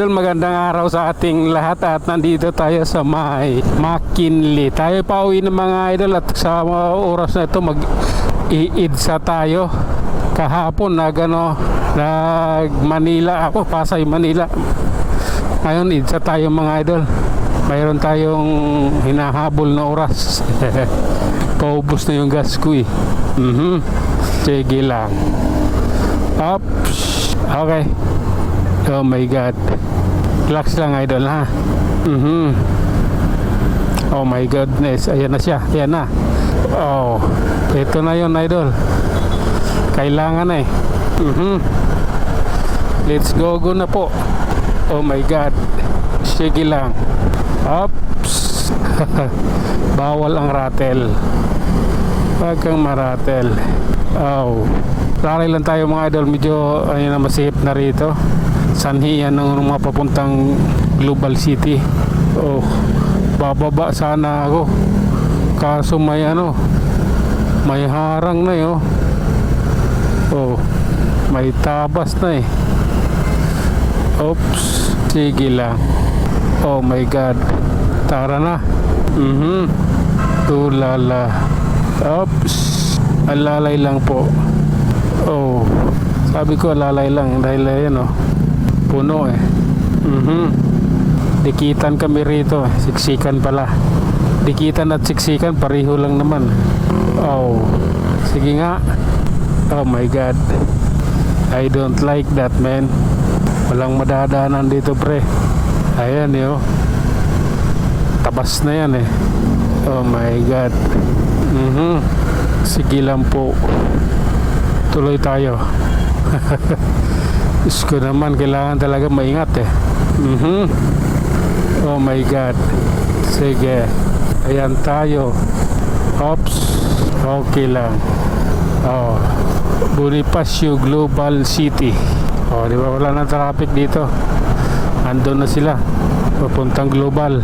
idol, magandang araw sa ating lahat at nandito tayo sa may McKinley. Tayo pa uwi ng mga idol at sa oras na ito mag-iidsa tayo. Kahapon nag Manila ako, Pasay Manila. Ngayon idsa tayo mga idol. Mayroon tayong hinahabol na oras. Paubos na yung gas ko eh. Sige lang. Ups. Okay. Oh my God. Relax lang idol ha. Oh my goodness. Ayan na siya. Ayan na. Oh. Ito na yun idol. Kailangan na eh. Let's go na po. Oh my God. Sige lang. Ups. Bawal ang rattle. Huwag kang maratel. Oh. Laray lang tayo mga idol. Medyo ayun na, masihip na rito. Sanhi yan ng mga papuntang Global City. Oh. Bababa sana ako. Kaso may may harang na yun. Oh. May tabas na eh. Oops. Sige lang. Oh my God. Tara na. Tulala. Oops. Alalay lang po. Oh. Sabi ko alalay lang dahil ayan puno eh. Dikitan kami rito. Siksikan pala. Dikitan at siksikan pareho lang naman. Oh. Sige nga. Oh my God. I don't like that, man. Walang madadaanan dito pre. Ayan yo. Tabas na yan eh. Oh my God. Sige lang po. Tuloy tayo. Isko naman, kailangan talaga maingat eh. Oh my God. Sige. Ayan tayo. Oops. Okay lang. Oh. Bonifacio Global City. Oh, di ba wala na traffic dito? Andun na sila. Papuntang Global.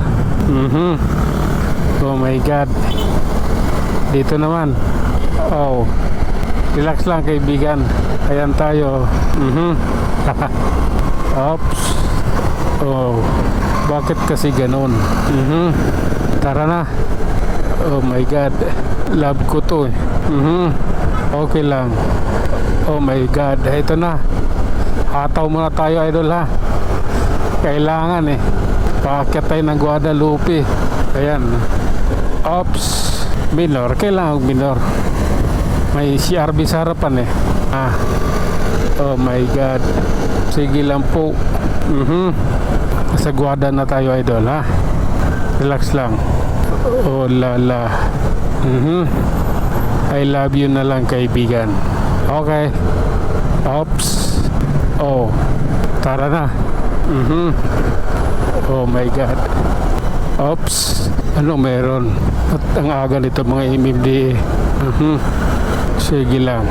Oh my God. Dito naman. Oh. Relax lang kaibigan. Ayan tayo. Oops. Oh. Bakit kasi ganun? Tara na. Oh my God. Love ko to eh. Okay lang. Oh my God. Ito na. Hataw muna tayo idol ha. Kailangan eh. Paakyat tayo ng Guadalupe. Ayan. Oops. Minor. Kailangan minor. May CRB sa harapan eh. Oh my God. Sige lang po. Sa Guada na tayo idol ha. Relax lang. Oh lala. I love you na lang kaibigan. Okay. Oops. Oh. Tara na. Oh my God. Oops. Ano meron? At ang aga nito mga MMDA. Sige lang.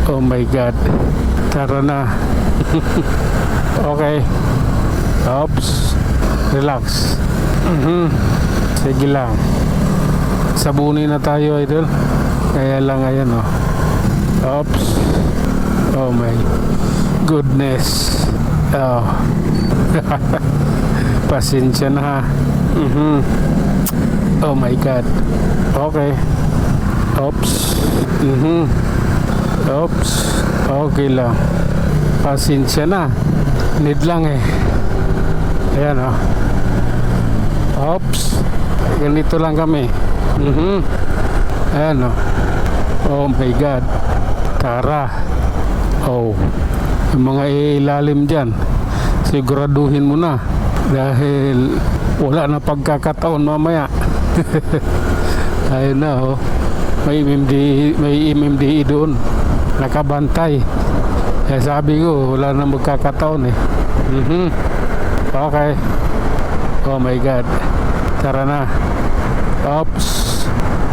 Oh my God. Tara na. Okay. Oops. Relax. Sige lang. Sabunin na tayo idol. Kaya lang ayan Oops. Oh my goodness. Oh. Pasensya na ha. Oh my God. Okay. Oops. Oops. Okay lang. Pasensya na. Need lang eh. Ayan Oops. Ganito lang kami. Ayan Oh my God. Tara. Oh. Yung mga ilalim dyan, siguraduhin mo na. Dahil wala na pagkakataon mamaya. Ayun na may MMDE doon nakabantay. Kaya sabi ko wala na magkakataon eh. Okay. Oh my God. Tara na. Oops.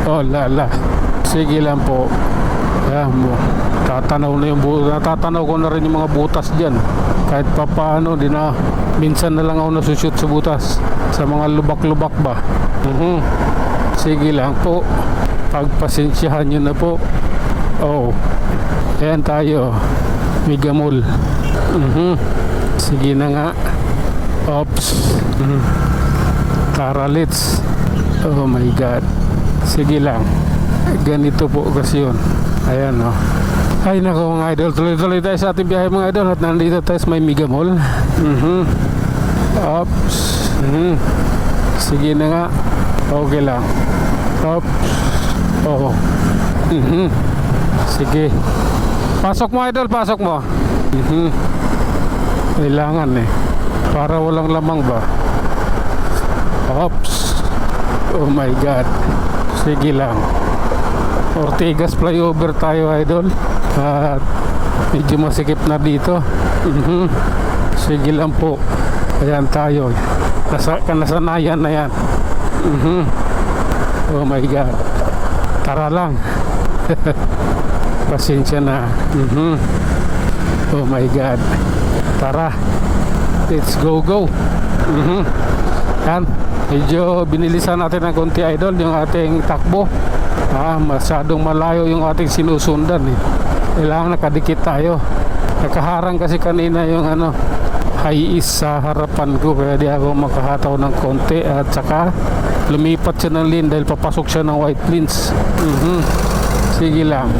Oh lala. Sige lang po. Natatanaw ko na rin yung mga butas dyan. Kahit pa paano minsan na lang ako nasushoot sa butas, sa mga lubak-lubak ba. Sige lang po. Pagpasensyahan nyo na po. Oh. Ayan tayo. Mega Mall. Sige na nga. Oops. Tara, let's. Oh my God. Sige lang. Ganito po kasi yun. Ayan, oh. Ay nako mga idol, tuloy-tuloy tayo sa ating biyahe mga idol. At nandito tayo sa may Mega Mall. Oops. Sige na nga. Okay lang. Oops. Oo. Sige. Pasok mo idol, pasok mo. Kailangan eh. Para walang lamang ba. Oops. Oh my God. Sige lang. Ortigas flyover tayo idol. At medyo masikip na dito. Sige lang po. Ayan tayo. Nasanayan na yan. Oh my God. Tara lang. Pasensya na. Oh my God. Tara. Let's go. Yan. Medyo binilisan natin ng konti idol yung ating takbo. Masyadong malayo yung ating sinusundan eh. Kailangan nakadikit tayo. Nakaharang kasi kanina yung high east sa harapan ko, kaya di ako makahataw ng konti. At saka lumipat siya ng lane dahil papasok siya ng white lanes. Sige lang.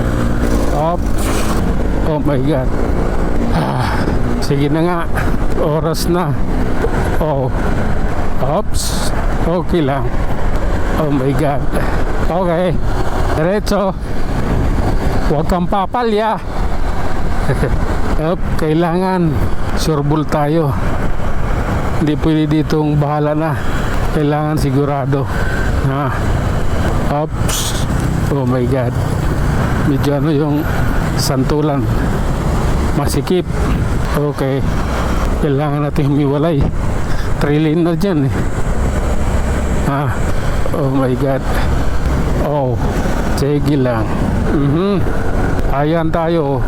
Oh my God. Sige na nga. Oras na. Oops. Okay lang. Oh my God. Okay. Diretso. Huwag kang papalya. Kailangan sureball tayo. Hindi pwede ditong bahala na. Kailangan sigurado. Oops. Oh my God. Medyo yung santulan. Masikip. Okay. Kailangan natin humiwalay. 3 lane na dyan eh. Oh my God. Oh. Sige lang. Ayan tayo.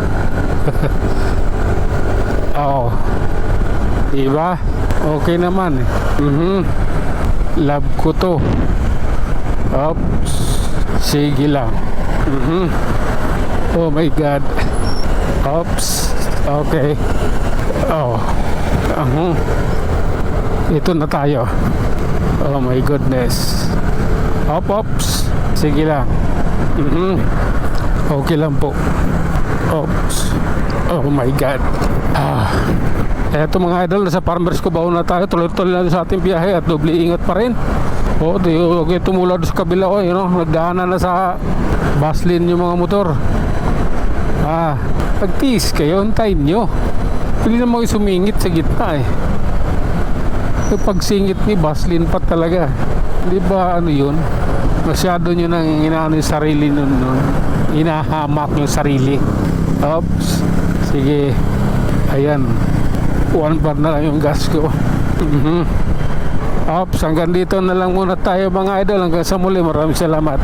Diba? Okay naman eh. Love ko to. Oops. Sige lang. Oh my God. Oops. Okay. Ito na tayo. Oh my goodness. Oops. Sige lang. Okay lang po. Oops. Oh my God. Eto mga idol, nasa Farmers Cubao na tayo. Tuloy-tuloy na sa ating biyahe at doble ingat pa rin. Okay, tumula doon sa kabila ko, nagdaanan na sa bus lane yung mga motor. Pagtiis kayo, antayin nyo. Pwede naman kayo sumingit sa gitna eh. Pagsingit ni bus lane pa talaga. Di ba yun? Masyado nyo nang inaano yung sarili nun. Inahamak yung sarili. Oops. Sige. Ayan. 1 bar na lang yung gas ko. Oops. Hanggang dito na lang muna tayo mga idol. Hanggang sa muli. Maraming salamat.